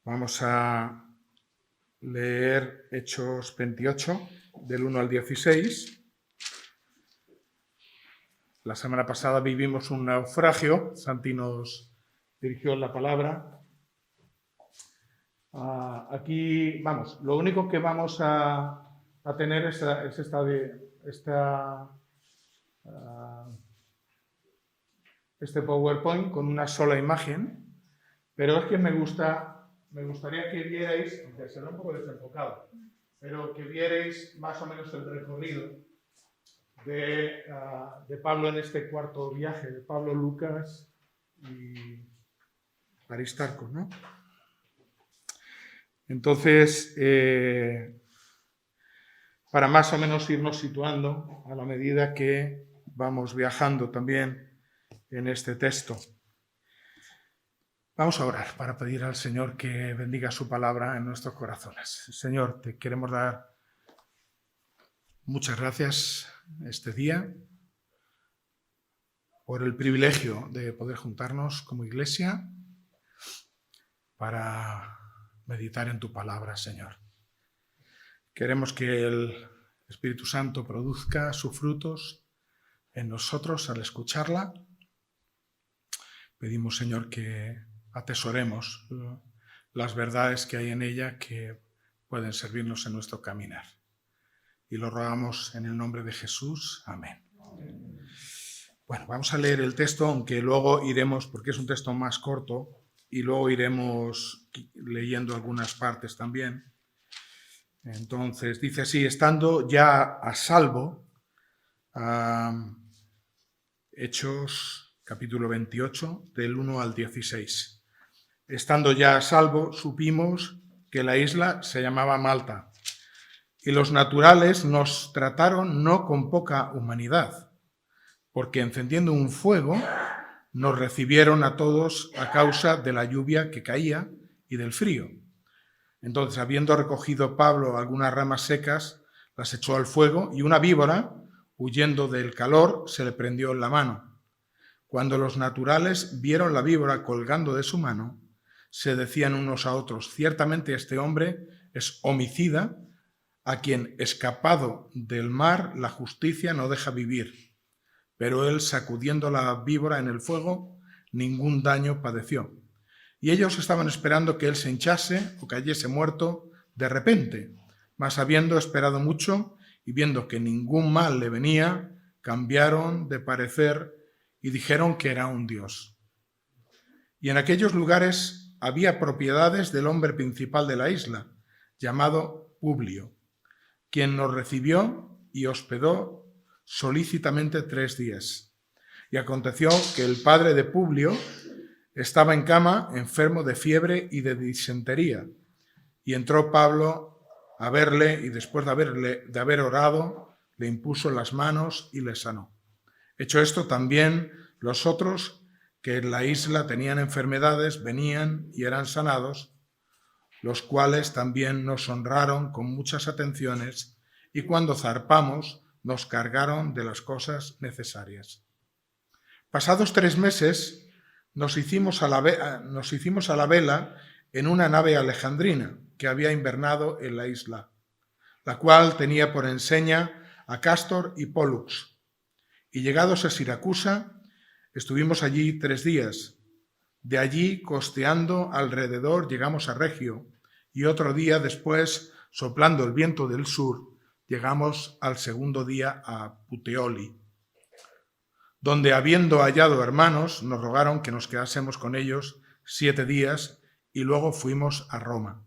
Vamos a leer Hechos 28, del 1 al 16. La semana pasada vivimos un naufragio. Santi nos dirigió la palabra. Aquí, vamos, lo único que vamos a tener es este PowerPoint con una sola imagen, pero es que me gustaría que vierais, aunque será un poco desenfocado, pero que vierais más o menos el recorrido de Pablo en este cuarto viaje, de Pablo, Lucas y Aristarco, ¿no? Entonces, para más o menos irnos situando a la medida que vamos viajando también en este texto. Vamos a orar para pedir al Señor que bendiga su palabra en nuestros corazones. Señor, te queremos dar muchas gracias este día por el privilegio de poder juntarnos como iglesia para meditar en tu palabra, Señor. Queremos que el Espíritu Santo produzca sus frutos en nosotros al escucharla. Pedimos, Señor, que atesoremos las verdades que hay en ella que pueden servirnos en nuestro caminar. Y lo rogamos en el nombre de Jesús. Amén. Bueno, vamos a leer el texto, aunque luego iremos, porque es un texto más corto, y luego iremos leyendo algunas partes también. Entonces, dice así: estando ya a salvo, Hechos capítulo 28, del 1 al 16. Estando ya a salvo, supimos que la isla se llamaba Malta, y los naturales nos trataron no con poca humanidad, porque encendiendo un fuego nos recibieron a todos a causa de la lluvia que caía y del frío. Entonces, habiendo recogido Pablo algunas ramas secas, las echó al fuego, y una víbora, huyendo del calor, se le prendió en la mano. Cuando los naturales vieron la víbora colgando de su mano, se decían unos a otros: ciertamente este hombre es homicida, a quien, escapado del mar, la justicia no deja vivir. Pero él, sacudiendo la víbora en el fuego, ningún daño padeció. Y ellos estaban esperando que él se hinchase o cayese muerto de repente, mas habiendo esperado mucho y viendo que ningún mal le venía, cambiaron de parecer y dijeron que era un dios. Y en aquellos lugares había propiedades del hombre principal de la isla, llamado Publio, quien nos recibió y hospedó solícitamente 3 días. Y aconteció que el padre de Publio estaba en cama, enfermo de fiebre y de disentería. Y entró Pablo a verle, y después de haber orado, le impuso las manos y le sanó. Hecho esto, también los otros que en la isla tenían enfermedades venían y eran sanados, los cuales también nos honraron con muchas atenciones, y cuando zarpamos nos cargaron de las cosas necesarias. Pasados 3 meses nos hicimos a la vela en una nave alejandrina que había invernado en la isla, la cual tenía por enseña a Cástor y Pólux. Y llegados a Siracusa, estuvimos allí 3 días. De allí, costeando alrededor, llegamos a Regio, y otro día después, soplando el viento del sur, llegamos al segundo día a Puteoli, donde, habiendo hallado hermanos, nos rogaron que nos quedásemos con ellos 7 días, y luego fuimos a Roma,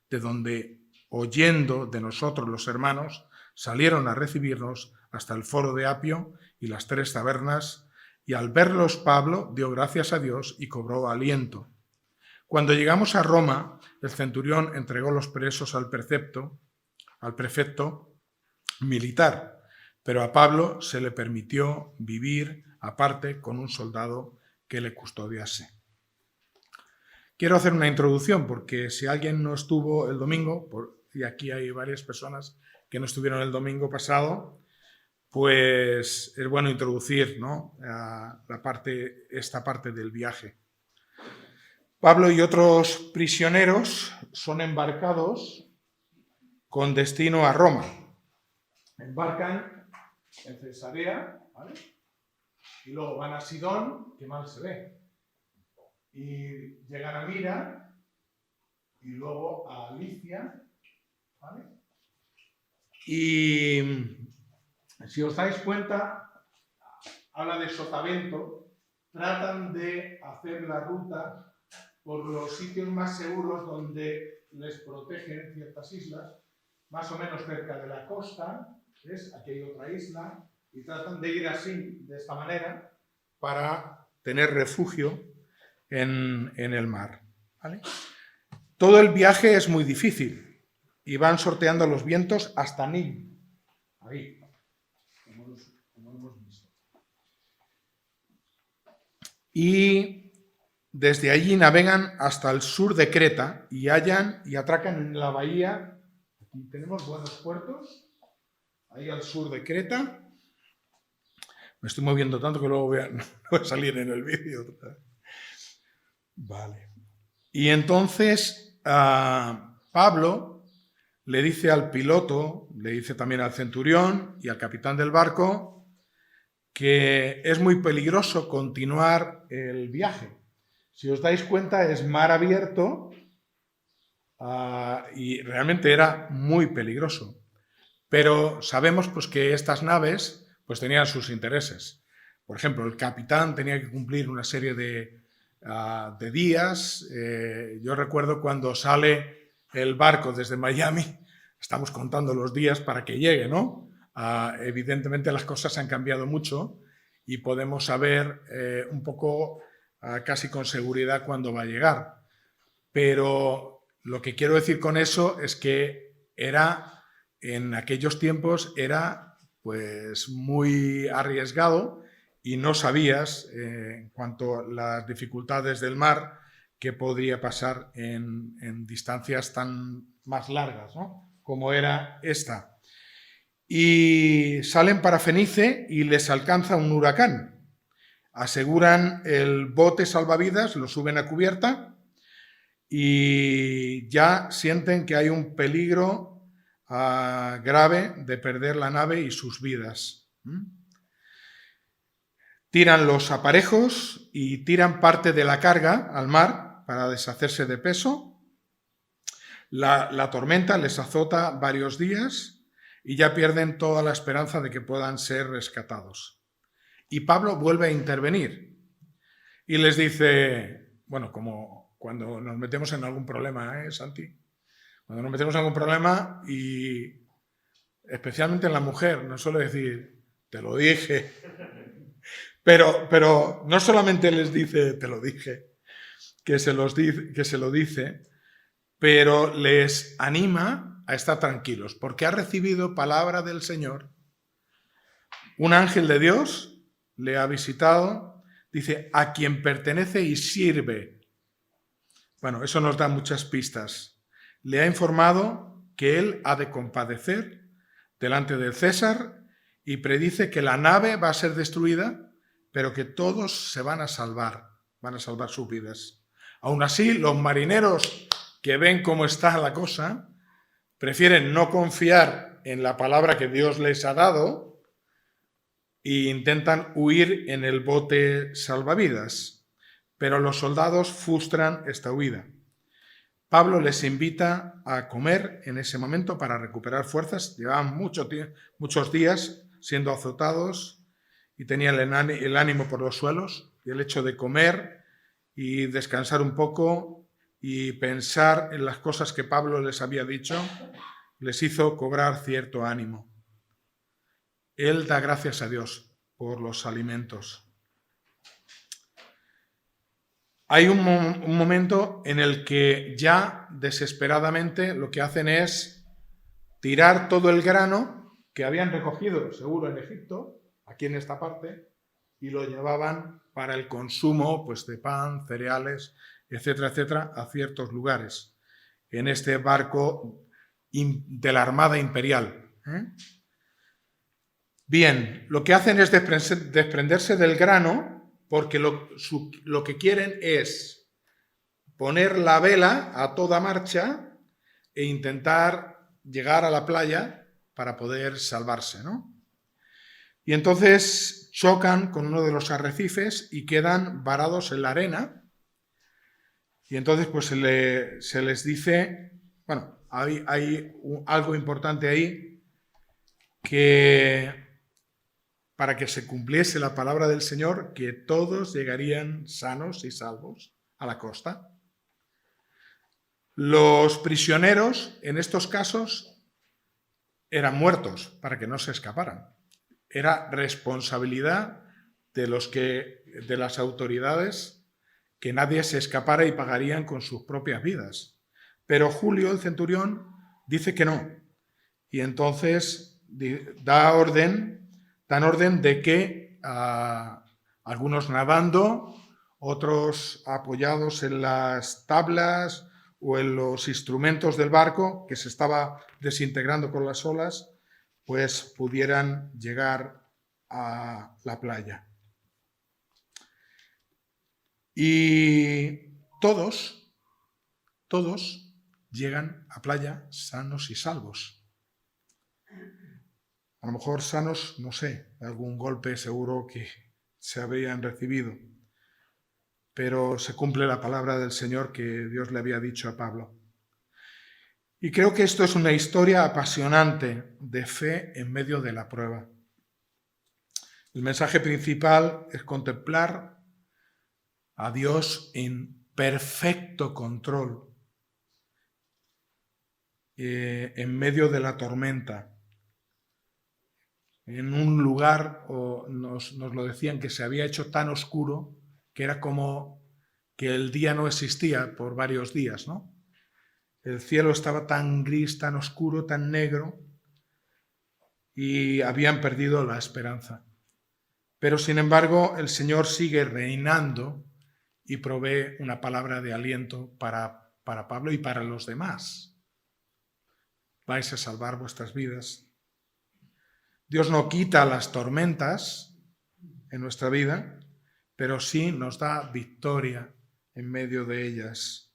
de donde, oyendo de nosotros los hermanos, salieron a recibirnos hasta el foro de Apio y las 3 tabernas, y al verlos Pablo dio gracias a Dios y cobró aliento. Cuando llegamos a Roma, el centurión entregó los presos al prefecto militar, pero a Pablo se le permitió vivir aparte con un soldado que le custodiase. Quiero hacer una introducción, porque si alguien no estuvo el domingo, y aquí hay varias personas que no estuvieron el domingo pasado, pues es bueno introducir, ¿no?, esta parte del viaje. Pablo y otros prisioneros son embarcados con destino a Roma. Embarcan en Cesarea, ¿vale? Y luego van a Sidón, que mal se ve. Y llegan a Mira, y luego a Licia, ¿vale? Y si os dais cuenta, habla de sotavento, tratan de hacer la ruta por los sitios más seguros donde les protegen ciertas islas, más o menos cerca de la costa, ¿ves? Aquí hay otra isla, y tratan de ir así, de esta manera, para tener refugio en el mar, ¿vale? Todo el viaje es muy difícil y van sorteando los vientos hasta Nin, ahí, como hemos visto. Y desde allí navegan hasta el sur de Creta y hallan y atracan en la bahía. Aquí tenemos buenos puertos, ahí al sur de Creta. Me estoy moviendo tanto que luego voy a salir en el vídeo. Vale. Y entonces Pablo le dice al piloto, le dice también al centurión y al capitán del barco que es muy peligroso continuar el viaje. Si os dais cuenta, es mar abierto y realmente era muy peligroso. Pero sabemos pues, que estas naves pues, tenían sus intereses. Por ejemplo, el capitán tenía que cumplir una serie de días. Yo recuerdo cuando sale el barco desde Miami, estamos contando los días para que llegue, ¿no? Evidentemente las cosas han cambiado mucho y podemos saber un poco casi con seguridad cuándo va a llegar. Pero lo que quiero decir con eso es que en aquellos tiempos era pues muy arriesgado y no sabías en cuanto a las dificultades del mar qué podría pasar en distancias tan más largas, ¿no? Como era esta. Y salen para Fenice y les alcanza un huracán. Aseguran el bote salvavidas, lo suben a cubierta y ya sienten que hay un peligro grave de perder la nave y sus vidas. Tiran los aparejos y tiran parte de la carga al mar para deshacerse de peso. La tormenta les azota varios días y ya pierden toda la esperanza de que puedan ser rescatados. Y Pablo vuelve a intervenir y les dice, bueno, como cuando nos metemos en algún problema, Santi? Cuando nos metemos en algún problema y especialmente en la mujer, nos suele decir, te lo dije. Pero no solamente les dice, te lo dije, que se lo dice, pero les anima a estar tranquilos, porque ha recibido palabra del Señor. Un ángel de Dios le ha visitado, dice, a quien pertenece y sirve. Bueno, eso nos da muchas pistas. Le ha informado que él ha de compadecer delante del César y predice que la nave va a ser destruida, pero que todos se van a salvar sus vidas. Aún así, los marineros que ven cómo está la cosa, prefieren no confiar en la palabra que Dios les ha dado e intentan huir en el bote salvavidas, pero los soldados frustran esta huida. Pablo les invita a comer en ese momento para recuperar fuerzas. Llevaban muchos días siendo azotados y tenían el ánimo por los suelos, y el hecho de comer y descansar un poco y pensar en las cosas que Pablo les había dicho les hizo cobrar cierto ánimo. Él da gracias a Dios por los alimentos. Hay un momento en el que ya desesperadamente lo que hacen es tirar todo el grano que habían recogido, seguro en Egipto, aquí en esta parte, y lo llevaban para el consumo pues, de pan, cereales, etcétera, etcétera, a ciertos lugares, en este barco de la Armada Imperial. Bien, lo que hacen es desprenderse del grano porque lo que quieren es poner la vela a toda marcha e intentar llegar a la playa para poder salvarse, ¿no? Y entonces chocan con uno de los arrecifes y quedan varados en la arena. Y entonces pues se les dice, bueno, hay algo importante ahí, que para que se cumpliese la palabra del Señor, que todos llegarían sanos y salvos a la costa. Los prisioneros, en estos casos, eran muertos para que no se escaparan. Era responsabilidad de las autoridades que nadie se escapara y pagarían con sus propias vidas. Pero Julio, el centurión, dice que no. Y entonces dan orden de que algunos nadando, otros apoyados en las tablas o en los instrumentos del barco que se estaba desintegrando con las olas, pues pudieran llegar a la playa. Y todos llegan a playa sanos y salvos. A lo mejor sanos, no sé, algún golpe seguro que se habrían recibido. Pero se cumple la palabra del Señor que Dios le había dicho a Pablo. Y creo que esto es una historia apasionante de fe en medio de la prueba. El mensaje principal es contemplar a Dios en perfecto control en medio de la tormenta. En un lugar, nos lo decían, que se había hecho tan oscuro que era como que el día no existía por varios días, ¿no? El cielo estaba tan gris, tan oscuro, tan negro, y habían perdido la esperanza. Pero sin embargo, el Señor sigue reinando y provee una palabra de aliento para Pablo y para los demás. Vais a salvar vuestras vidas. Dios no quita las tormentas en nuestra vida, pero sí nos da victoria en medio de ellas.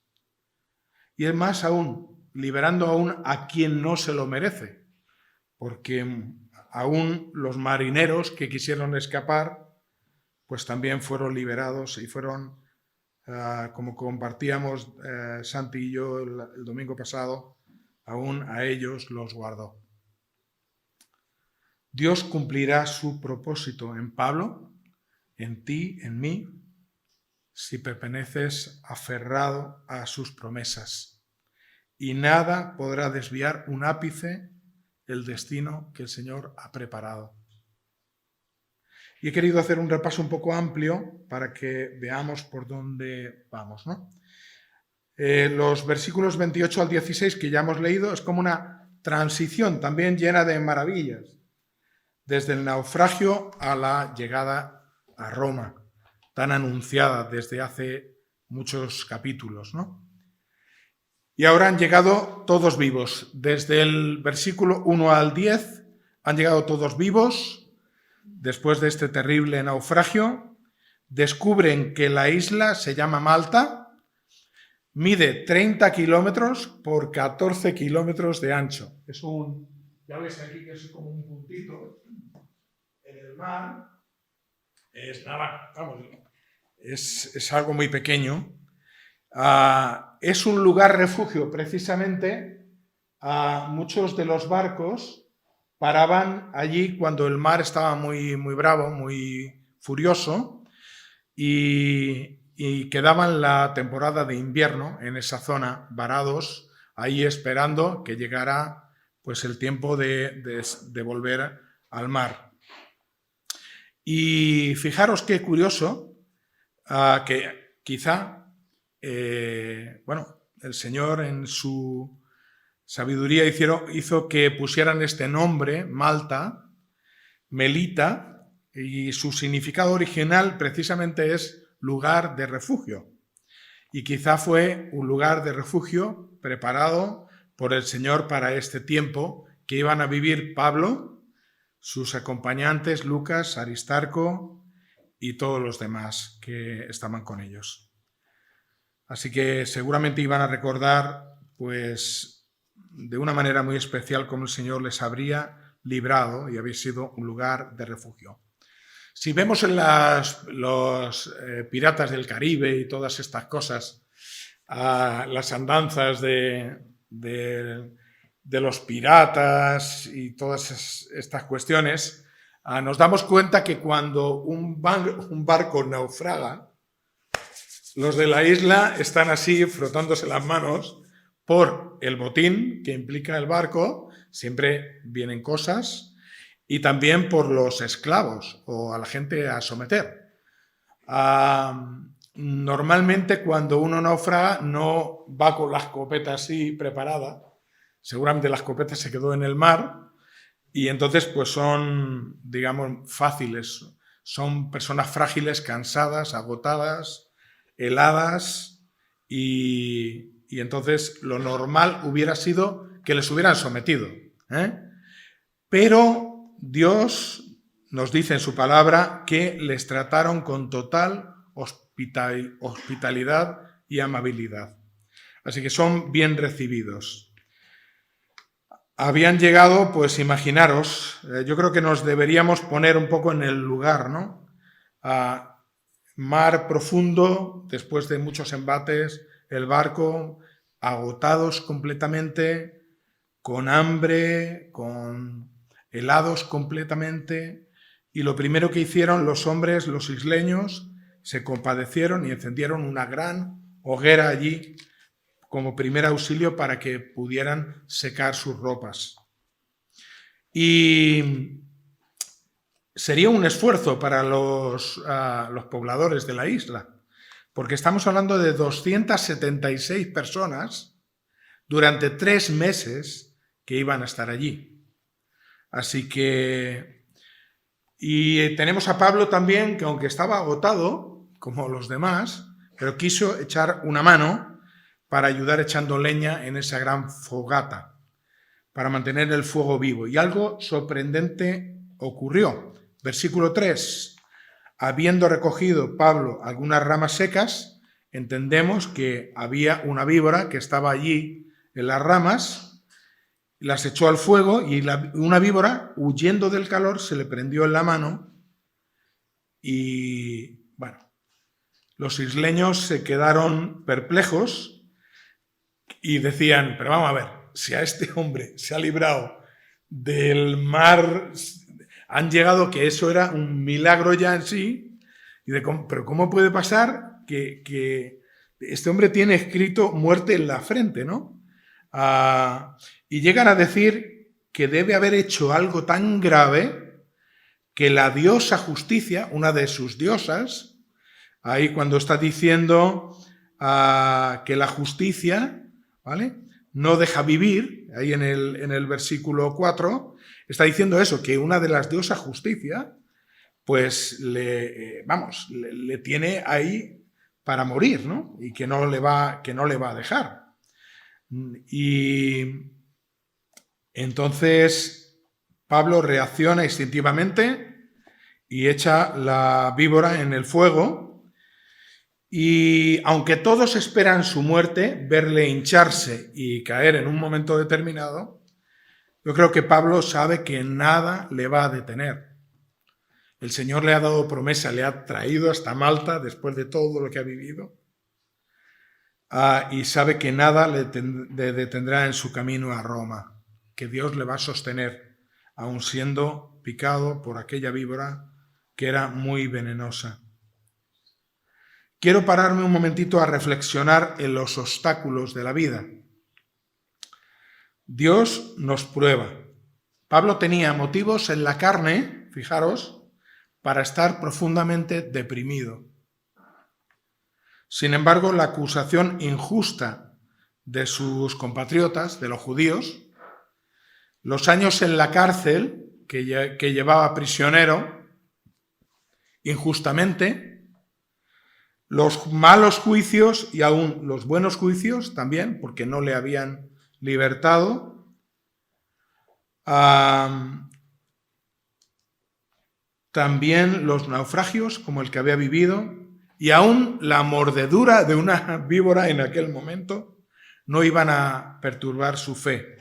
Y es más aún, liberando aún a quien no se lo merece, porque aún los marineros que quisieron escapar, pues también fueron liberados y fueron, como compartíamos Santi y yo el domingo pasado, aún a ellos los guardó. Dios cumplirá su propósito en Pablo, en ti, en mí, si permaneces aferrado a sus promesas. Y nada podrá desviar un ápice el destino que el Señor ha preparado. Y he querido hacer un repaso un poco amplio para que veamos por dónde vamos, ¿no? Los versículos 28 al 16 que ya hemos leído es como una transición también llena de maravillas, desde el naufragio a la llegada a Roma, tan anunciada desde hace muchos capítulos, ¿no? Y ahora han llegado todos vivos. Desde el versículo 1 al 10 han llegado todos vivos después de este terrible naufragio. Descubren que la isla se llama Malta, mide 30 kilómetros por 14 kilómetros de ancho. Es ya ves aquí que es como un puntito en el mar. Es nada, vamos, es algo muy pequeño. Es un lugar refugio, precisamente. Muchos de los barcos paraban allí cuando el mar estaba muy, muy bravo, muy furioso, y quedaban la temporada de invierno en esa zona, varados, ahí esperando que llegara pues, el tiempo de volver al mar. Y fijaros qué curioso, que quizá el Señor en su sabiduría hizo que pusieran este nombre, Malta, Melita, y su significado original precisamente es lugar de refugio. Y quizá fue un lugar de refugio preparado por el Señor para este tiempo que iban a vivir Pablo, sus acompañantes, Lucas, Aristarco y todos los demás que estaban con ellos. Así que seguramente iban a recordar, pues, de una manera muy especial cómo el Señor les habría librado y había sido un lugar de refugio. Si vemos en los piratas del Caribe y todas estas cosas, las andanzas de los piratas y todas estas cuestiones, nos damos cuenta que cuando un barco naufraga, los de la isla están así frotándose las manos por el botín que implica el barco, siempre vienen cosas, y también por los esclavos o a la gente a someter. Normalmente cuando uno naufraga no va con la escopeta así preparada, seguramente la escopeta se quedó en el mar y entonces pues son, digamos, fáciles, son personas frágiles, cansadas, agotadas, heladas y entonces lo normal hubiera sido que les hubieran sometido, ¿eh? Pero Dios nos dice en su palabra que les trataron con total hospitalidad y amabilidad. Así que son bien recibidos. Habían llegado, pues imaginaros, yo creo que nos deberíamos poner un poco en el lugar, ¿no? Mar profundo, después de muchos embates, el barco, agotados completamente, con hambre, con helados completamente, y lo primero que hicieron los hombres, los isleños, se compadecieron y encendieron una gran hoguera allí como primer auxilio para que pudieran secar sus ropas. Y sería un esfuerzo para los pobladores de la isla, porque estamos hablando de 276 personas durante 3 meses que iban a estar allí. Así que... Y tenemos a Pablo también, que aunque estaba agotado, como los demás, pero quiso echar una mano para ayudar echando leña en esa gran fogata, para mantener el fuego vivo. Y algo sorprendente ocurrió. Versículo 3. Habiendo recogido Pablo algunas ramas secas, entendemos que había una víbora que estaba allí en las ramas, las echó al fuego y una víbora, huyendo del calor, se le prendió en la mano y, bueno, los isleños se quedaron perplejos y decían, pero vamos a ver, si a este hombre se ha librado del mar, han llegado que eso era un milagro ya en sí, pero ¿cómo puede pasar que este hombre tiene escrito muerte en la frente, ¿no? Y llegan a decir que debe haber hecho algo tan grave que la diosa Justicia, una de sus diosas, ahí cuando está diciendo que la justicia, ¿vale?, no deja vivir, ahí en el versículo 4, está diciendo eso, que una de las diosas Justicia, pues le tiene ahí para morir, ¿no? Y que no le va a dejar. Y entonces Pablo reacciona instintivamente y echa la víbora en el fuego y aunque todos esperan su muerte, verle hincharse y caer en un momento determinado, yo creo que Pablo sabe que nada le va a detener. El Señor le ha dado promesa, le ha traído hasta Malta después de todo lo que ha vivido. Y sabe que nada le detendrá en su camino a Roma, que Dios le va a sostener, aun siendo picado por aquella víbora que era muy venenosa. Quiero pararme un momentito a reflexionar en los obstáculos de la vida. Dios nos prueba. Pablo tenía motivos en la carne, fijaros, para estar profundamente deprimido. Sin embargo, la acusación injusta de sus compatriotas, de los judíos, los años en la cárcel que llevaba prisionero, injustamente, los malos juicios y aún los buenos juicios también, porque no le habían libertado, también los naufragios como el que había vivido Y aún la mordedura de una víbora en aquel momento no iban a perturbar su fe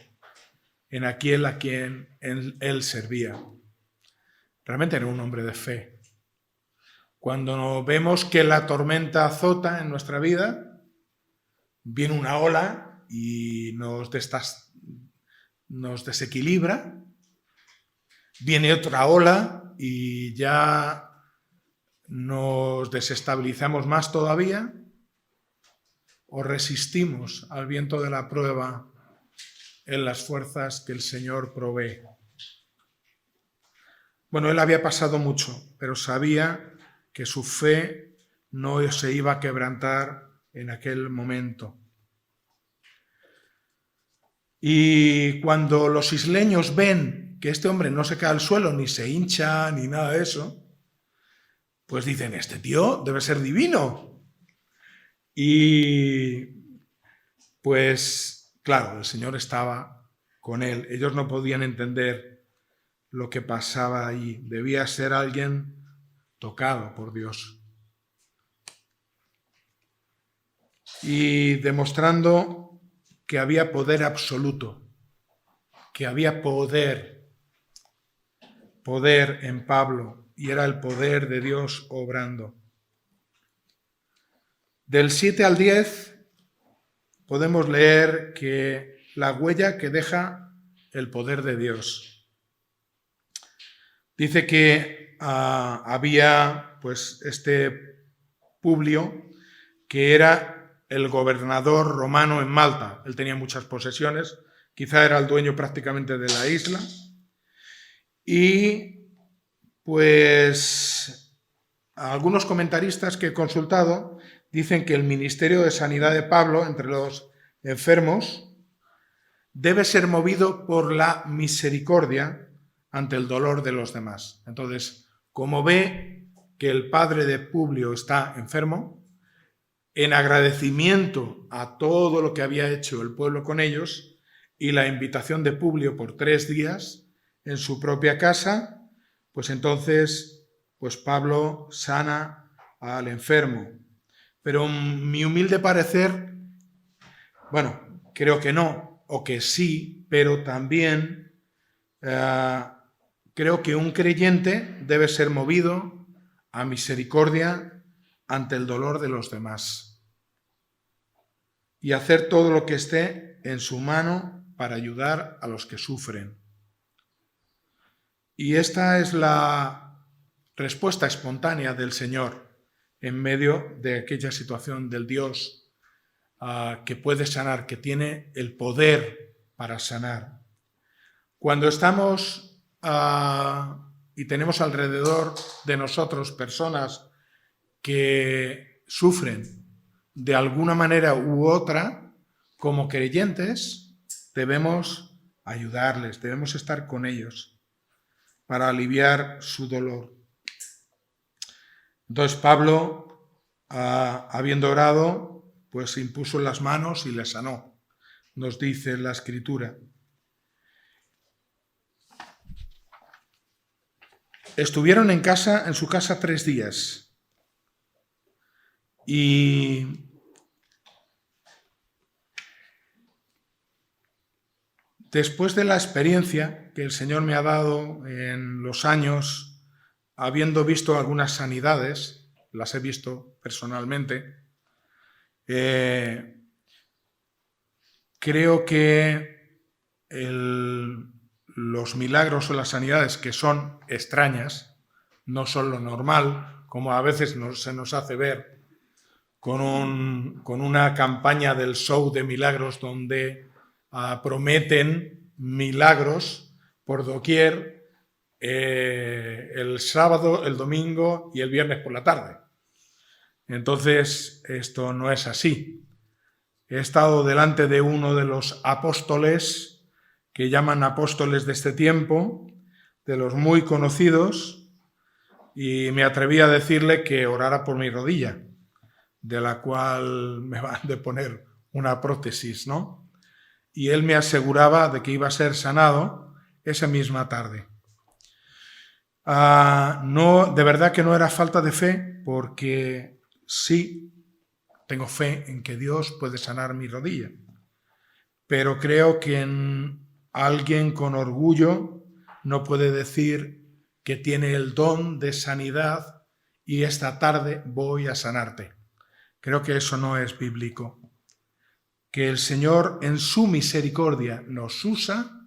en aquel a quien él servía. Realmente era un hombre de fe. Cuando vemos que la tormenta azota en nuestra vida, viene una ola y nos desequilibra, viene otra ola y ya nos desestabilizamos más todavía, o resistimos al viento de la prueba en las fuerzas que el Señor provee. Bueno, él había pasado mucho, pero sabía que su fe no se iba a quebrantar en aquel momento. Y cuando los isleños ven que este hombre no se cae al suelo, ni se hincha, ni nada de eso, pues dicen, este tío debe ser divino. Y pues, claro, el Señor estaba con él. Ellos no podían entender lo que pasaba allí. Debía ser alguien tocado por Dios. Y demostrando que había poder absoluto, que había poder en Pablo, y era el poder de Dios obrando. Del 7 al 10 podemos leer que la huella que deja el poder de Dios. Dice que había pues este Publio, que era el gobernador romano en Malta. Él tenía muchas posesiones, quizá era el dueño prácticamente de la isla. Y pues algunos comentaristas que he consultado dicen que el ministerio de sanidad de Pablo entre los enfermos debe ser movido por la misericordia ante el dolor de los demás. Entonces, como ve que el padre de Publio está enfermo, en agradecimiento a todo lo que había hecho el pueblo con ellos y la invitación de Publio por 3 días en su propia casa, pues entonces pues Pablo sana al enfermo. Pero mi humilde parecer, bueno, creo que no, o que sí, pero también creo que un creyente debe ser movido a misericordia ante el dolor de los demás y hacer todo lo que esté en su mano para ayudar a los que sufren. Y esta es la respuesta espontánea del Señor en medio de aquella situación del Dios que puede sanar, que tiene el poder para sanar. Cuando estamos y tenemos alrededor de nosotros personas que sufren de alguna manera u otra, como creyentes, debemos ayudarles, debemos estar con ellos para aliviar su dolor. Entonces Pablo, habiendo orado, pues impuso las manos y le sanó, nos dice la Escritura. Estuvieron en su casa 3 días. Y después de la experiencia que el Señor me ha dado en los años, habiendo visto algunas sanidades, las he visto personalmente, creo que los milagros o las sanidades que son extrañas, no son lo normal, como a veces se nos hace ver con una campaña del show de milagros donde prometen milagros por doquier el sábado, el domingo y el viernes por la tarde. Entonces, esto no es así. He estado delante de uno de los apóstoles, que llaman apóstoles de este tiempo, de los muy conocidos, y me atreví a decirle que orara por mi rodilla, de la cual me van de poner una prótesis, ¿no? Y él me aseguraba de que iba a ser sanado esa misma tarde. No, de verdad que no era falta de fe, porque sí, tengo fe en que Dios puede sanar mi rodilla, pero creo que alguien con orgullo no puede decir que tiene el don de sanidad y esta tarde voy a sanarte. Creo que eso no es bíblico. Que el Señor en su misericordia nos usa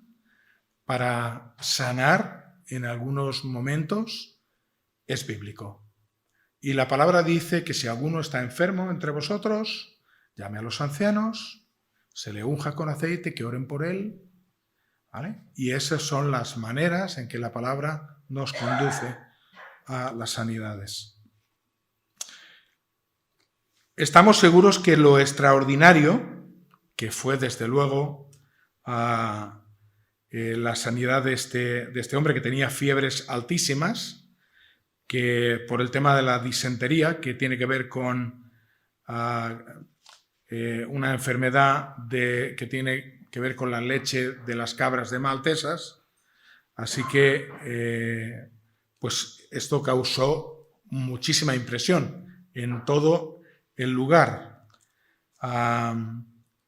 para sanar en algunos momentos es bíblico. Y la palabra dice que si alguno está enfermo entre vosotros, llame a los ancianos, se le unja con aceite, que oren por él, ¿vale? Y esas son las maneras en que la palabra nos conduce a las sanidades. Estamos seguros que lo extraordinario, que fue desde luego la sanidad de este hombre que tenía fiebres altísimas, que por el tema de la disentería, que tiene que ver con una enfermedad que tiene que ver con la leche de las cabras de maltesas, así que pues esto causó muchísima impresión en todo el lugar.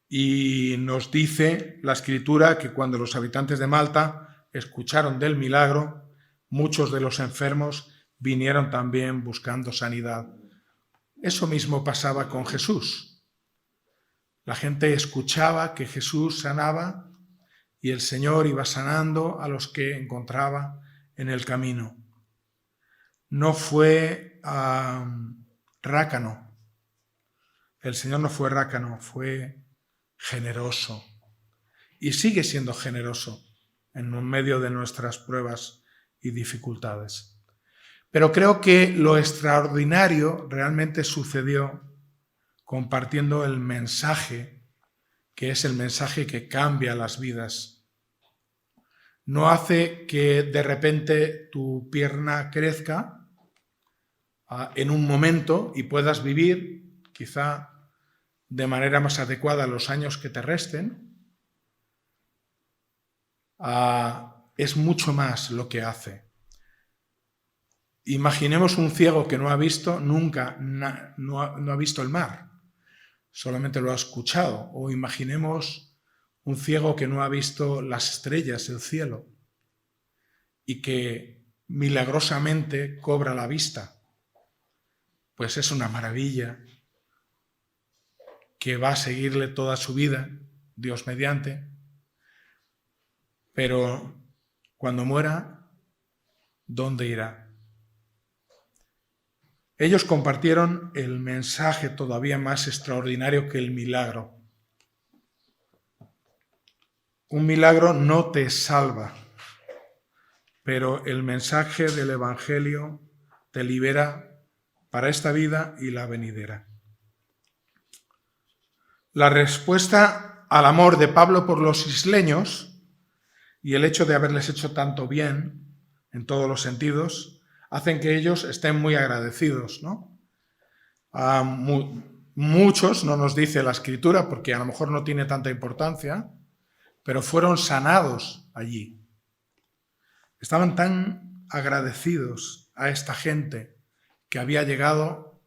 Y nos dice la Escritura que cuando los habitantes de Malta escucharon del milagro, muchos de los enfermos vinieron también buscando sanidad. Eso mismo pasaba con Jesús. La gente escuchaba que Jesús sanaba y el Señor iba sanando a los que encontraba en el camino. No fue rácano. El Señor no fue rácano, fue generoso. Y sigue siendo generoso en medio de nuestras pruebas y dificultades. Pero creo que lo extraordinario realmente sucedió compartiendo el mensaje, que es el mensaje que cambia las vidas. No hace que de repente tu pierna crezca en un momento y puedas vivir quizá de manera más adecuada los años que te resten. Es mucho más lo que hace. Imaginemos un ciego que no ha visto nunca, no ha visto el mar, solamente lo ha escuchado. O imaginemos un ciego que no ha visto las estrellas, el cielo, y que milagrosamente cobra la vista. Pues es una maravilla que va a seguirle toda su vida, Dios mediante, pero cuando muera, ¿dónde irá? Ellos compartieron el mensaje todavía más extraordinario que el milagro. Un milagro no te salva, pero el mensaje del Evangelio te libera para esta vida y la venidera. La respuesta al amor de Pablo por los isleños y el hecho de haberles hecho tanto bien en todos los sentidos hacen que ellos estén muy agradecidos, ¿no? Muchos, no nos dice la Escritura, porque a lo mejor no tiene tanta importancia, pero fueron sanados allí. Estaban tan agradecidos a esta gente que había llegado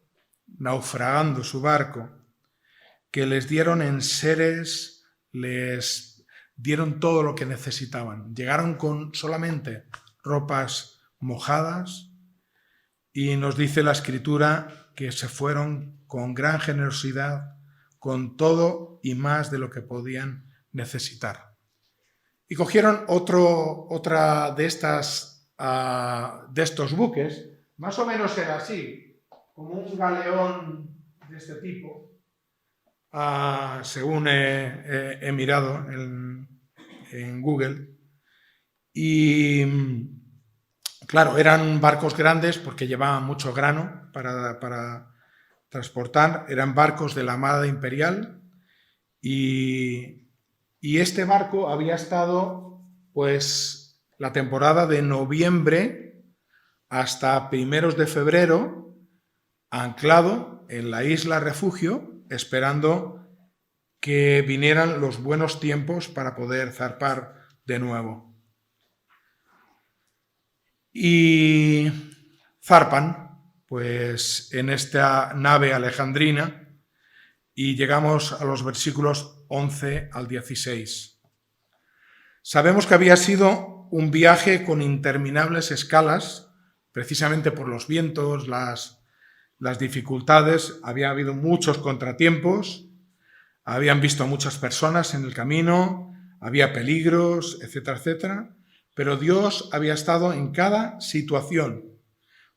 naufragando su barco, que les dieron enseres, les dieron todo lo que necesitaban. Llegaron con solamente ropas mojadas, y nos dice la Escritura que se fueron con gran generosidad, con todo y más de lo que podían necesitar. Y cogieron otra de estos buques, más o menos era así, como un galeón de este tipo, según he mirado en Google, y claro, eran barcos grandes porque llevaban mucho grano para transportar. Eran barcos de la Armada Imperial y este barco había estado pues la temporada de noviembre hasta primeros de febrero anclado en la isla Refugio, esperando que vinieran los buenos tiempos para poder zarpar de nuevo. Y zarpan, pues en esta nave alejandrina y llegamos a los versículos 11 al 16. Sabemos que había sido un viaje con interminables escalas, precisamente por los vientos, las dificultades, había habido muchos contratiempos, habían visto a muchas personas en el camino, había peligros, etcétera, etcétera, pero Dios había estado en cada situación,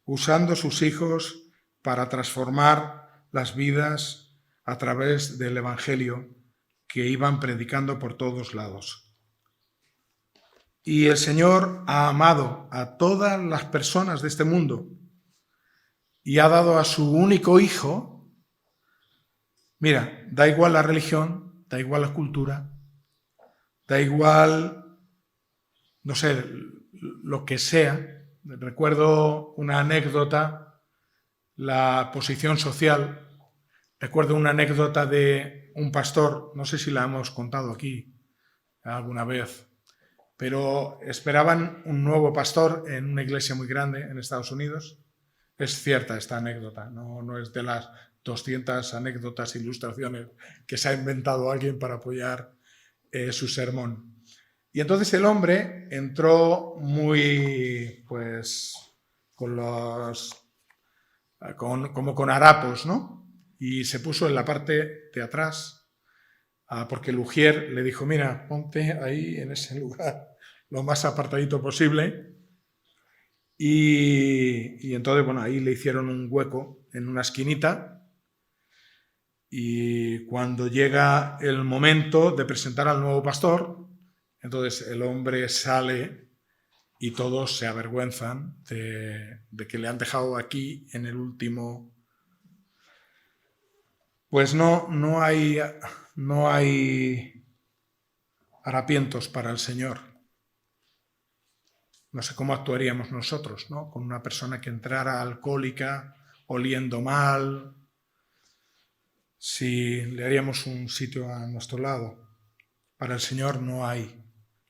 usando sus hijos para transformar las vidas a través del Evangelio que iban predicando por todos lados. Y el Señor ha amado a todas las personas de este mundo y ha dado a su único hijo. Mira, da igual la religión, da igual la cultura, da igual, no sé, lo que sea. Recuerdo una anécdota, la posición social. Recuerdo una anécdota de un pastor, no sé si la hemos contado aquí alguna vez, pero esperaban un nuevo pastor en una iglesia muy grande en Estados Unidos. Es cierta esta anécdota, no es de las 200 anécdotas, ilustraciones que se ha inventado alguien para apoyar su sermón. Y entonces el hombre entró muy, pues, como con harapos, ¿no? Y se puso en la parte de atrás, porque el ujier le dijo, mira, ponte ahí en ese lugar, lo más apartadito posible. Y entonces, bueno, ahí le hicieron un hueco en una esquinita. Y cuando llega el momento de presentar al nuevo pastor, entonces el hombre sale y todos se avergüenzan de que le han dejado aquí en el último. Pues no hay harapientos para el Señor. No sé cómo actuaríamos nosotros, ¿no? Con una persona que entrara alcohólica, oliendo mal, si le haríamos un sitio a nuestro lado. Para el Señor no hay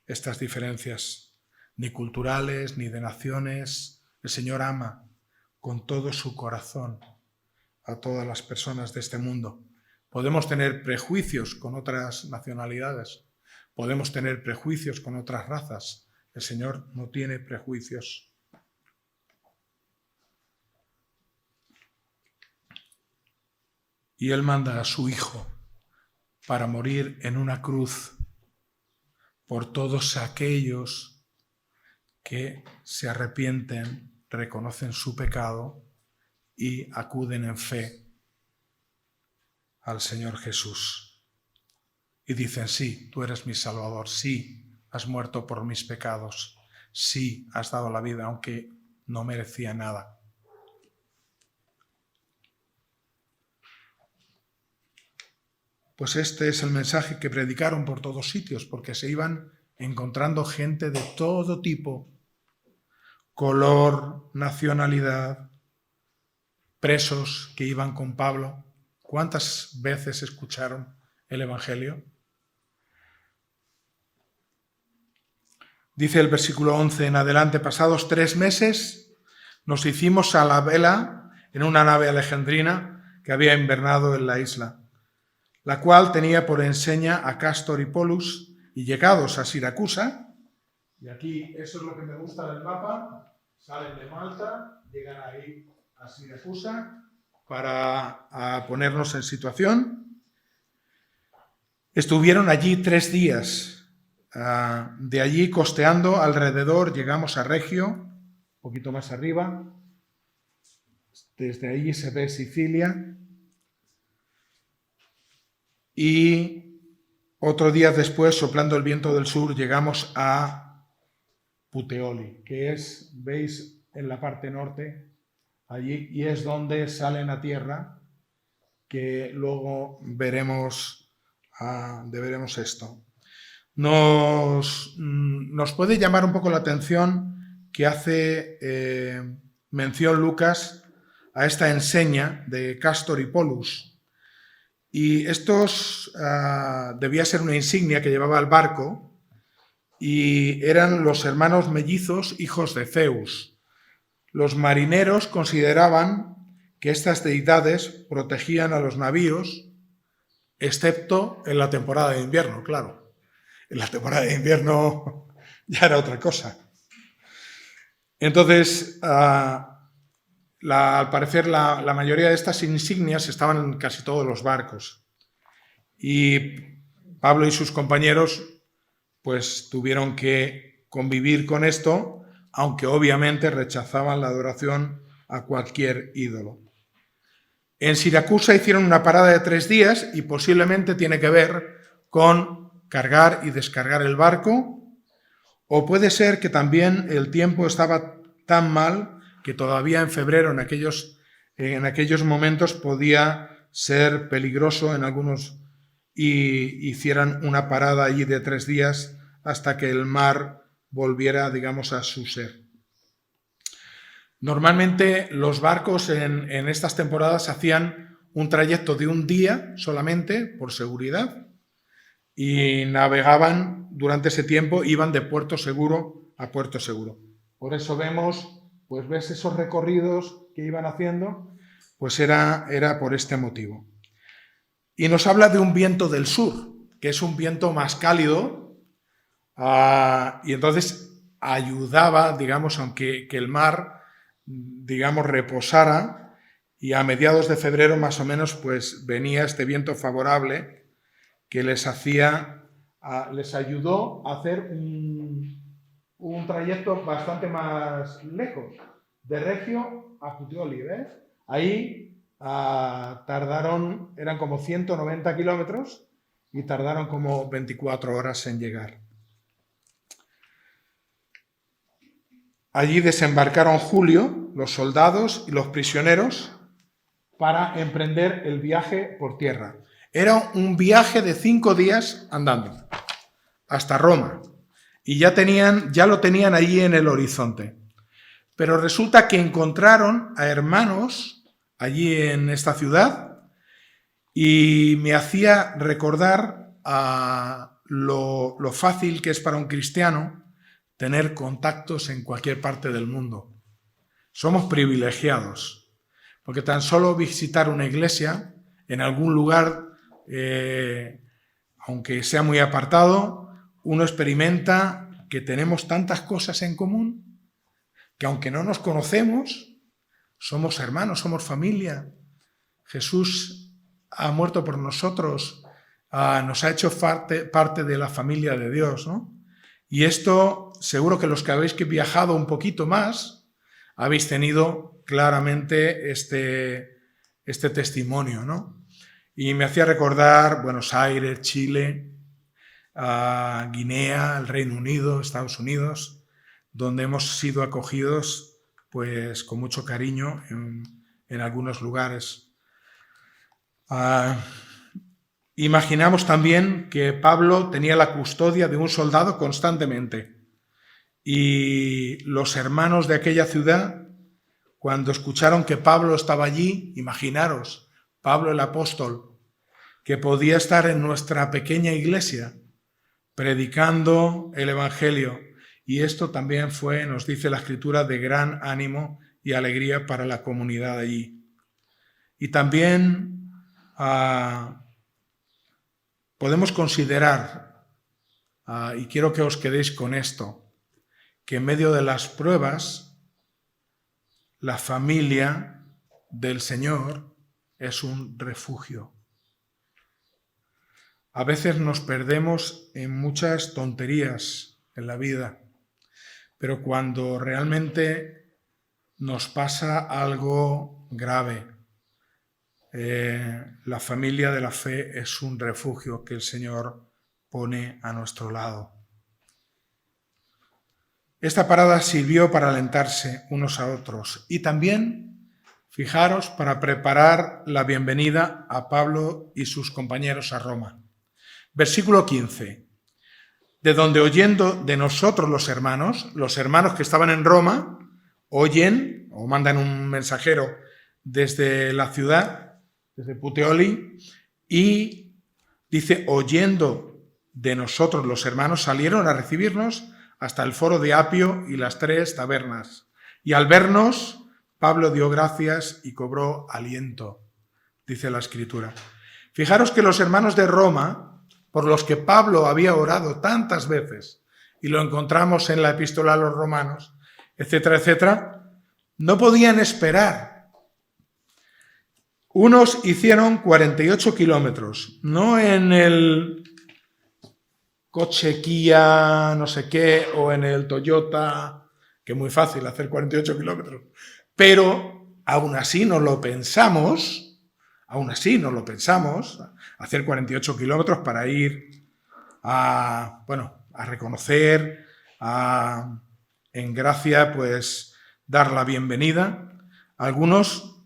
estas diferencias, ni culturales, ni de naciones. El Señor ama con todo su corazón a todas las personas de este mundo. Podemos tener prejuicios con otras nacionalidades, podemos tener prejuicios con otras razas. El Señor no tiene prejuicios. Y Él manda a su Hijo para morir en una cruz por todos aquellos que se arrepienten, reconocen su pecado y acuden en fe al Señor Jesús. Y dicen, sí, tú eres mi Salvador, sí, has muerto por mis pecados, sí, has dado la vida, aunque no merecía nada. Pues este es el mensaje que predicaron por todos sitios, porque se iban encontrando gente de todo tipo, color, nacionalidad, presos que iban con Pablo. ¿Cuántas veces escucharon el Evangelio? Dice el versículo 11 en adelante, pasados 3 meses nos hicimos a la vela en una nave alejandrina que había invernado en la isla, la cual tenía por enseña a Cástor y Pólux, y llegados a Siracusa, y aquí eso es lo que me gusta del mapa, salen de Malta, llegan ahí a Siracusa para ponernos en situación. Estuvieron allí 3 días. De allí, costeando alrededor, llegamos a Regio, un poquito más arriba. Desde allí se ve Sicilia. Y otro día después, soplando el viento del sur, llegamos a Puteoli, que es, veis, en la parte norte, allí, y es donde salen a tierra, que luego veremos esto. Nos puede llamar un poco la atención que hace mención Lucas a esta enseña de Cástor y Pólux. Y estos debía ser una insignia que llevaba el barco y eran los hermanos mellizos, hijos de Zeus. Los marineros consideraban que estas deidades protegían a los navíos, excepto en la temporada de invierno, claro. En la temporada de invierno ya era otra cosa. Entonces, al parecer, la mayoría de estas insignias estaban en casi todos los barcos. Y Pablo y sus compañeros pues tuvieron que convivir con esto, aunque obviamente rechazaban la adoración a cualquier ídolo. En Siracusa hicieron una parada de 3 días y posiblemente tiene que ver con cargar y descargar el barco, o puede ser que también el tiempo estaba tan mal que todavía en febrero, en aquellos momentos, podía ser peligroso en algunos, y hicieran una parada allí de 3 días hasta que el mar volviera, digamos, a su ser. Normalmente los barcos en estas temporadas hacían un trayecto de un día solamente por seguridad y navegaban durante ese tiempo, iban de puerto seguro a puerto seguro. Por eso ves esos recorridos que iban haciendo, pues era por este motivo. Y nos habla de un viento del sur, que es un viento más cálido, y entonces ayudaba, digamos, aunque que el mar, digamos, reposara, y a mediados de febrero más o menos pues venía este viento favorable que les ayudó a hacer un trayecto bastante más lejos, de Regio a Puteoli, ¿ves? Ahí tardaron, eran como 190 kilómetros y tardaron como 24 horas en llegar. Allí desembarcaron Julio, los soldados y los prisioneros para emprender el viaje por tierra. Era un viaje de 5 días andando hasta Roma y ya lo tenían allí en el horizonte. Pero resulta que encontraron a hermanos allí en esta ciudad y me hacía recordar a lo fácil que es para un cristiano tener contactos en cualquier parte del mundo. Somos privilegiados, porque tan solo visitar una iglesia en algún lugar, aunque sea muy apartado, uno experimenta que tenemos tantas cosas en común, que aunque no nos conocemos, somos hermanos, somos familia. Jesús ha muerto por nosotros, nos ha hecho parte de la familia de Dios, ¿no? Y esto, seguro que los que habéis viajado un poquito más, habéis tenido claramente este testimonio, ¿no? Y me hacía recordar Buenos Aires, Chile, Guinea, el Reino Unido, Estados Unidos, donde hemos sido acogidos pues con mucho cariño en algunos lugares. Imaginamos también que Pablo tenía la custodia de un soldado constantemente y los hermanos de aquella ciudad, cuando escucharon que Pablo estaba allí, imaginaros, Pablo el apóstol, que podía estar en nuestra pequeña iglesia predicando el Evangelio, y esto también fue, nos dice la Escritura, de gran ánimo y alegría para la comunidad allí. Y también podemos considerar, y quiero que os quedéis con esto, que en medio de las pruebas, la familia del Señor es un refugio. A veces nos perdemos en muchas tonterías en la vida, pero cuando realmente nos pasa algo grave, la familia de la fe es un refugio que el Señor pone a nuestro lado. Esta parada sirvió para alentarse unos a otros y también, fijaros, para preparar la bienvenida a Pablo y sus compañeros a Roma. Versículo 15. De donde oyendo de nosotros los hermanos que estaban en Roma, oyen o mandan un mensajero desde la ciudad, desde Puteoli, y dice, oyendo de nosotros los hermanos, salieron a recibirnos hasta el foro de Apio y las 3 tabernas. Y al vernos, Pablo dio gracias y cobró aliento, dice la Escritura. Fijaros que los hermanos de Roma, por los que Pablo había orado tantas veces, y lo encontramos en la epístola a los romanos, etcétera, etcétera, no podían esperar. Unos hicieron 48 kilómetros, no en el coche Kia no sé qué o en el Toyota, que es muy fácil hacer 48 kilómetros, pero aún así no lo pensamos, hacer 48 kilómetros para ir a reconocer, en gracia, pues dar la bienvenida. Algunos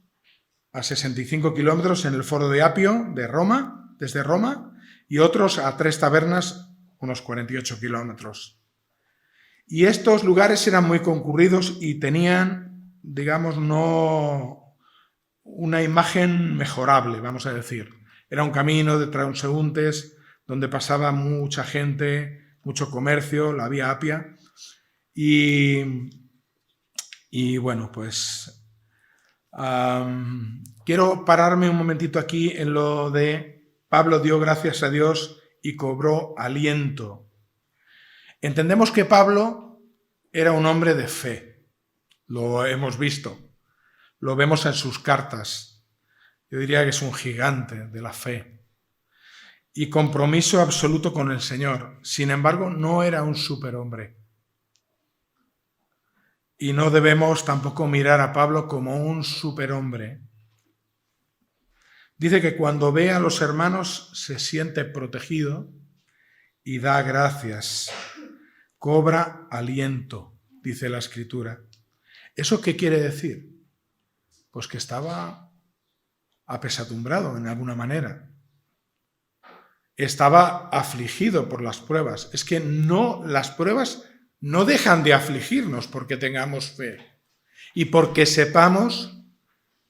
a 65 kilómetros en el Foro de Apio de Roma, desde Roma, y otros a 3 Tabernas, unos 48 kilómetros. Y estos lugares eran muy concurridos y tenían, digamos, no una imagen mejorable, vamos a decir. Era un camino de transeúntes donde pasaba mucha gente, mucho comercio, la vía Apia. Y bueno, pues quiero pararme un momentito aquí en lo de Pablo dio gracias a Dios y cobró aliento. Entendemos que Pablo era un hombre de fe, lo hemos visto, lo vemos en sus cartas. Yo diría que es un gigante de la fe y compromiso absoluto con el Señor. Sin embargo, no era un superhombre. Y no debemos tampoco mirar a Pablo como un superhombre. Dice que cuando ve a los hermanos se siente protegido y da gracias. Cobra aliento, dice la Escritura. ¿Eso qué quiere decir? Pues que estaba apesadumbrado en alguna manera. Estaba afligido por las pruebas. Es que las pruebas no dejan de afligirnos porque tengamos fe y porque sepamos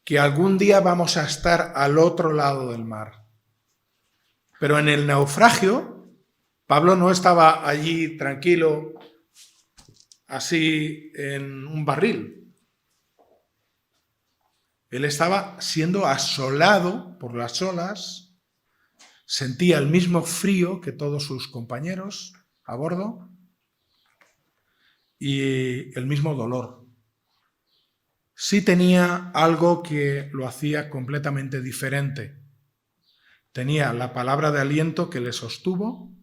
que algún día vamos a estar al otro lado del mar. Pero en el naufragio, Pablo no estaba allí tranquilo, así en un barril. Él estaba siendo asolado por las olas, sentía el mismo frío que todos sus compañeros a bordo y el mismo dolor. Sí tenía algo que lo hacía completamente diferente. Tenía la palabra de aliento que le sostuvo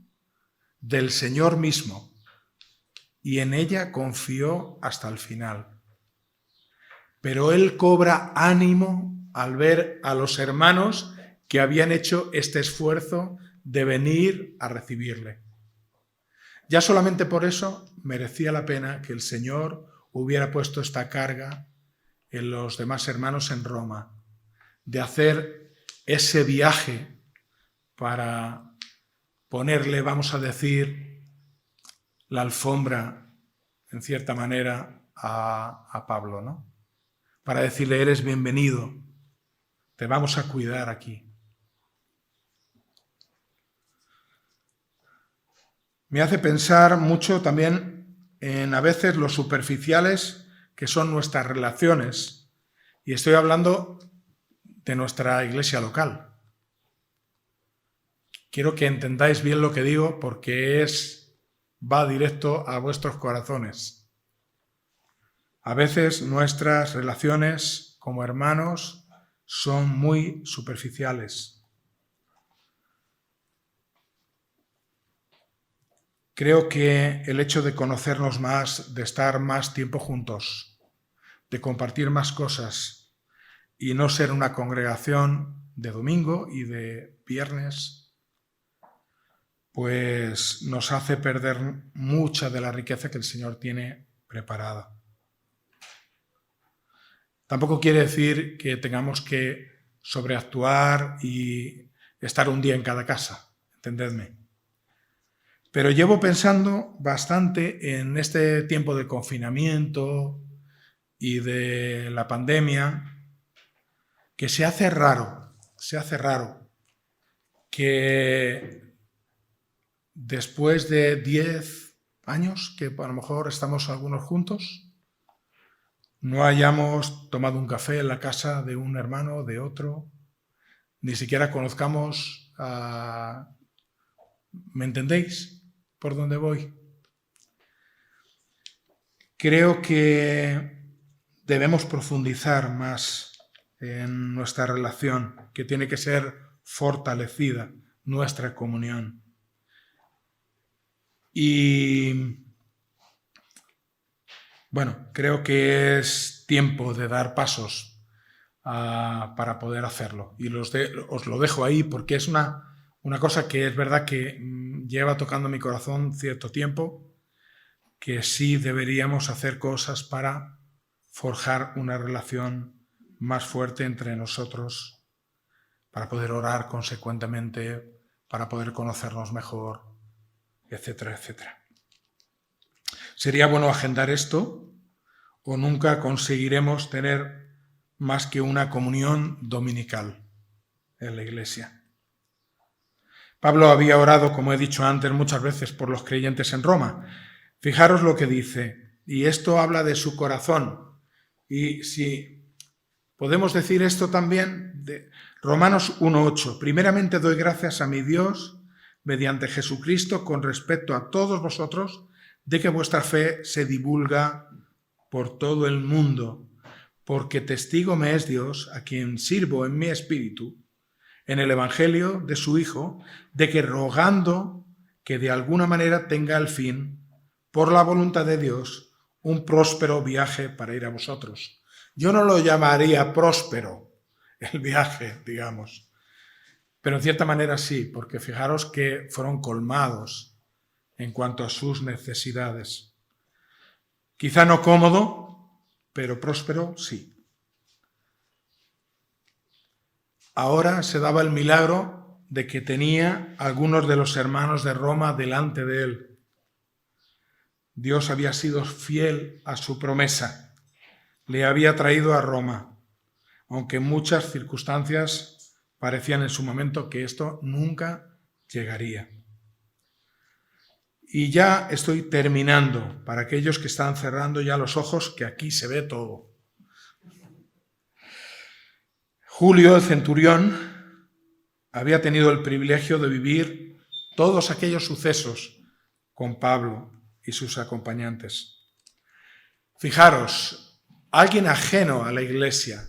del Señor mismo y en ella confió hasta el final. Pero él cobra ánimo al ver a los hermanos que habían hecho este esfuerzo de venir a recibirle. Ya solamente por eso merecía la pena que el Señor hubiera puesto esta carga en los demás hermanos en Roma, de hacer ese viaje para ponerle, vamos a decir, la alfombra, en cierta manera, a Pablo, ¿no? Para decirle, eres bienvenido, te vamos a cuidar aquí. Me hace pensar mucho también en a veces lo superficiales que son nuestras relaciones. Y estoy hablando de nuestra iglesia local. Quiero que entendáis bien lo que digo porque va directo a vuestros corazones. A veces nuestras relaciones como hermanos son muy superficiales. Creo que el hecho de conocernos más, de estar más tiempo juntos, de compartir más cosas y no ser una congregación de domingo y de viernes, pues nos hace perder mucha de la riqueza que el Señor tiene preparada. Tampoco quiere decir que tengamos que sobreactuar y estar un día en cada casa, entendedme. Pero llevo pensando bastante en este tiempo de confinamiento y de la pandemia, que se hace raro que después de 10 años, que a lo mejor estamos algunos juntos, no hayamos tomado un café en la casa de un hermano, de otro, ni siquiera conozcamos a... ¿Me entendéis por dónde voy? Creo que debemos profundizar más en nuestra relación, que tiene que ser fortalecida nuestra comunión. Y bueno, creo que es tiempo de dar pasos para poder hacerlo. Y os lo dejo ahí porque es una cosa que es verdad que lleva tocando mi corazón cierto tiempo, que sí deberíamos hacer cosas para forjar una relación más fuerte entre nosotros, para poder orar consecuentemente, para poder conocernos mejor, etcétera, etcétera. Sería bueno agendar esto o nunca conseguiremos tener más que una comunión dominical en la iglesia. Pablo había orado, como he dicho antes, muchas veces por los creyentes en Roma. Fijaros lo que dice, y esto habla de su corazón. Y si podemos decir esto también, de Romanos 1:8, primeramente doy gracias a mi Dios mediante Jesucristo con respecto a todos vosotros, de que vuestra fe se divulga por todo el mundo, porque testigo me es Dios, a quien sirvo en mi espíritu, en el Evangelio de su Hijo, de que rogando que de alguna manera tenga al fin, por la voluntad de Dios, un próspero viaje para ir a vosotros. Yo no lo llamaría próspero el viaje, digamos, pero en cierta manera sí, porque fijaros que fueron colmados en cuanto a sus necesidades. Quizá no cómodo, pero próspero sí. Ahora se daba el milagro de que tenía algunos de los hermanos de Roma delante de él. Dios había sido fiel a su promesa. Le había traído a Roma, aunque en muchas circunstancias parecían en su momento que esto nunca llegaría. Y ya estoy terminando, para aquellos que están cerrando ya los ojos, que aquí se ve todo. Julio, el centurión, había tenido el privilegio de vivir todos aquellos sucesos con Pablo y sus acompañantes. Fijaros, alguien ajeno a la iglesia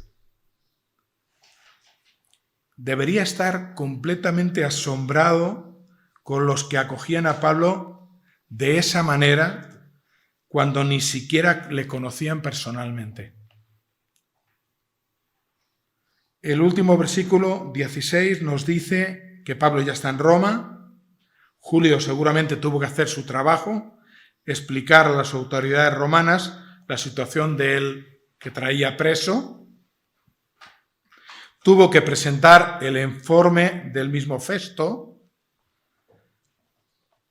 debería estar completamente asombrado con los que acogían a Pablo de esa manera cuando ni siquiera le conocían personalmente. El último versículo 16 nos dice que Pablo ya está en Roma. Julio seguramente tuvo que hacer su trabajo, explicar a las autoridades romanas la situación de él que traía preso. Tuvo que presentar el informe del mismo Festo.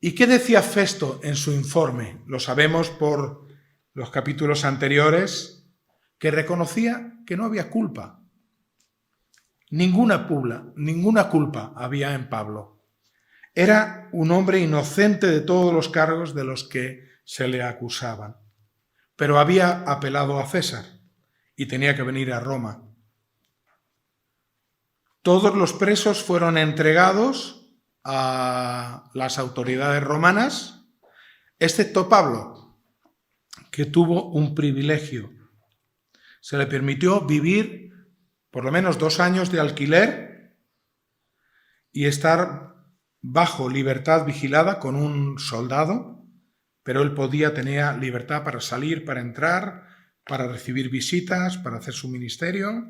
¿Y qué decía Festo en su informe? Lo sabemos por los capítulos anteriores, que reconocía que no había culpa. Ninguna culpa había en Pablo. Era un hombre inocente de todos los cargos de los que se le acusaban. Pero había apelado a César y tenía que venir a Roma. Todos los presos fueron entregados a las autoridades romanas, excepto Pablo, que tuvo un privilegio. Se le permitió vivir por lo menos 2 años de alquiler y estar bajo libertad vigilada con un soldado, pero él tenía libertad para salir, para entrar, para recibir visitas, para hacer su ministerio.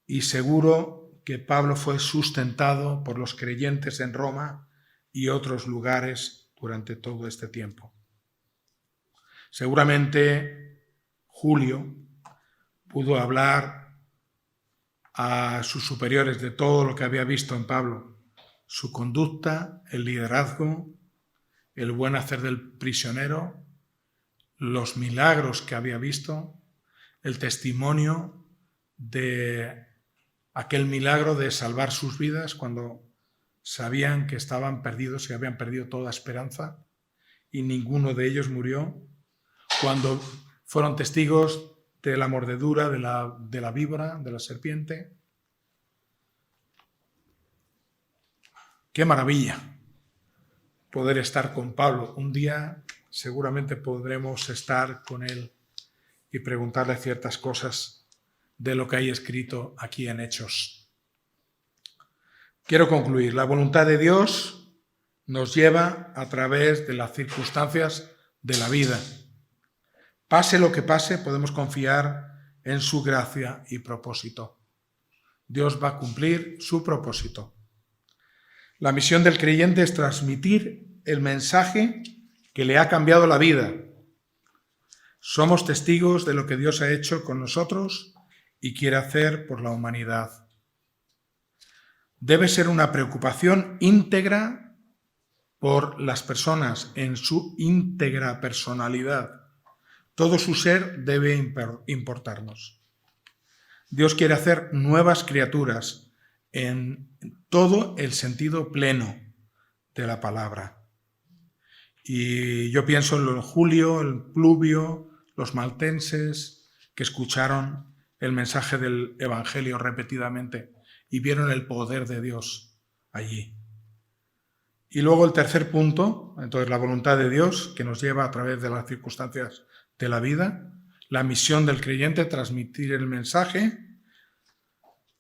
Y seguro que Pablo fue sustentado por los creyentes en Roma y otros lugares durante todo este tiempo. Seguramente Julio pudo hablar a sus superiores de todo lo que había visto en Pablo, su conducta, el liderazgo, el buen hacer del prisionero, los milagros que había visto, el testimonio de aquel milagro de salvar sus vidas cuando sabían que estaban perdidos y habían perdido toda esperanza y ninguno de ellos murió. Cuando fueron testigos de la mordedura de la víbora, de la serpiente. ¡Qué maravilla poder estar con Pablo! Un día seguramente podremos estar con él y preguntarle ciertas cosas de lo que hay escrito aquí en Hechos. Quiero concluir. La voluntad de Dios nos lleva a través de las circunstancias de la vida. Pase lo que pase, podemos confiar en su gracia y propósito. Dios va a cumplir su propósito. La misión del creyente es transmitir el mensaje que le ha cambiado la vida. Somos testigos de lo que Dios ha hecho con nosotros y quiere hacer por la humanidad. Debe ser una preocupación íntegra por las personas en su íntegra personalidad. Todo su ser debe importarnos. Dios quiere hacer nuevas criaturas en todo el sentido pleno de la palabra. Y yo pienso en Julio, el Pluvio, los maltenses que escucharon el mensaje del Evangelio repetidamente y vieron el poder de Dios allí. Y luego el tercer punto, entonces la voluntad de Dios que nos lleva a través de las circunstancias de la vida, la misión del creyente, transmitir el mensaje.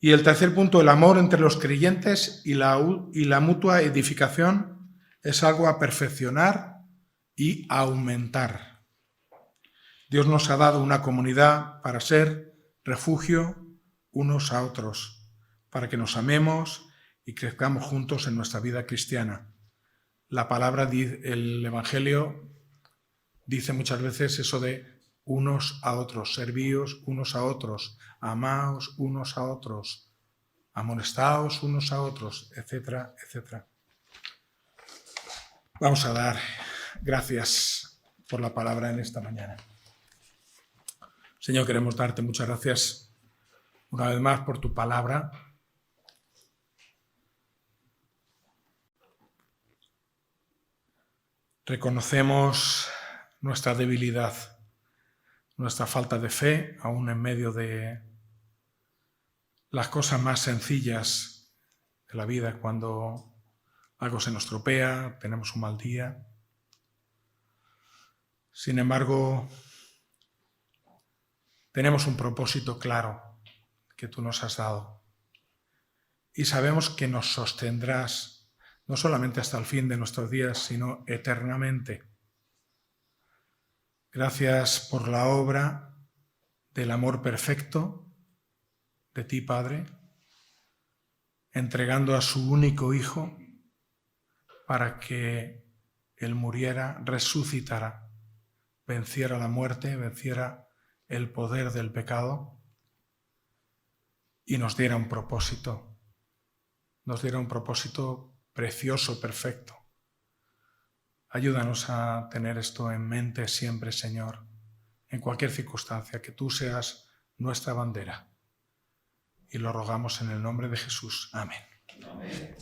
Y el tercer punto, el amor entre los creyentes y la mutua edificación es algo a perfeccionar y a aumentar. Dios nos ha dado una comunidad para ser refugio unos a otros, para que nos amemos y crezcamos juntos en nuestra vida cristiana. La palabra, el Evangelio, dice muchas veces eso de unos a otros, servíos unos a otros, amaos unos a otros, amonestaos unos a otros, etcétera, etcétera. Vamos a dar gracias por la palabra en esta mañana. Señor, queremos darte muchas gracias una vez más por tu palabra. Reconocemos nuestra debilidad, nuestra falta de fe, aún en medio de las cosas más sencillas de la vida, cuando algo se nos tropea, tenemos un mal día. Sin embargo, tenemos un propósito claro que tú nos has dado y sabemos que nos sostendrás no solamente hasta el fin de nuestros días, sino eternamente. Gracias por la obra del amor perfecto de ti, Padre, entregando a su único Hijo para que Él muriera, resucitara, venciera la muerte, venciera el poder del pecado y nos diera un propósito precioso, perfecto. Ayúdanos a tener esto en mente siempre, Señor, en cualquier circunstancia, que tú seas nuestra bandera. Y lo rogamos en el nombre de Jesús. Amén. Amén.